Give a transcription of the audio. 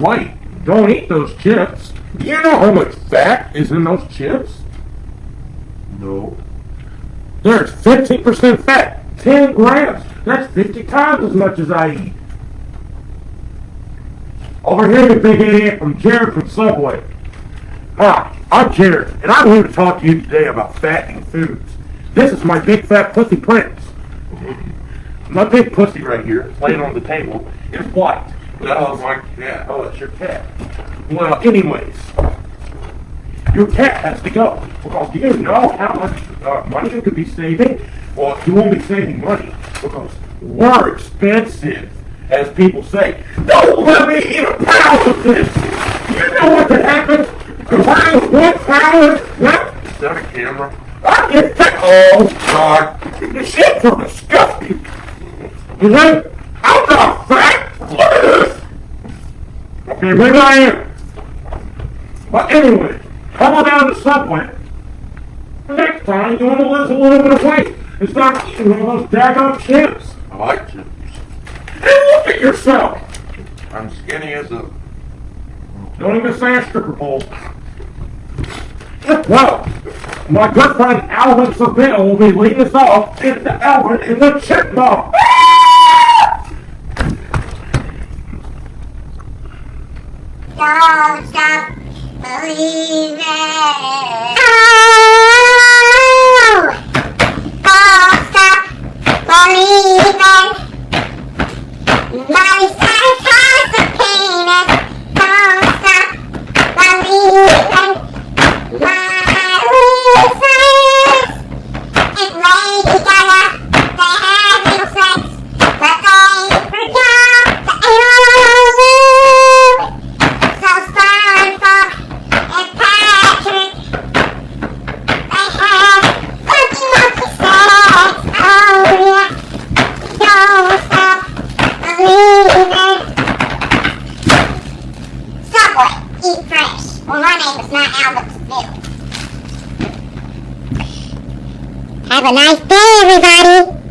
Wait, don't eat those chips. Do you know how much fat is in those chips? No. There's 15% fat, 10 grams. That's 50 times as much as I eat. Over here, the big idiot from Jared from Subway. Hi, I'm Jared, and I'm here to talk to you today about fattening foods. This is my big fat pussy prince. My big pussy right here, it's laying on the table, is white. That was my cat. Oh, it's your cat. Well, anyways, your cat has to go. Because do you know how much money you could be saving? Well, you won't be saving money because we're expensive, as people say. Don't let me eat a pound of this! You know what could happen if I was 1 pound? What? Is that a camera? I get fat. Oh, God. This shit's so disgusting. You know, I'm not fat. Look at this. Okay, maybe I am. But anyway, come on down to Subway. Next time, you want to lose a little bit of weight and start eating one of those daggone chips. I like chips. And look at yourself. I'm skinny as a... Don't even say a stripper pole. Well, my good friend Alvin Seville will be leading us off into Alvin in the Chipmunk. Don't stop believing. Don't stop believing. Nobody's intoxicated. Don't stop believing. My reasons. And Lady Gaga, they had no sex, but they forgot the interlude. So SpongeBob and Patrick, they had monkey sex. Oh yeah, don't stop believing. Subway, eat fresh. Well, my name is not Albert Seville. Have a nice day, everybody.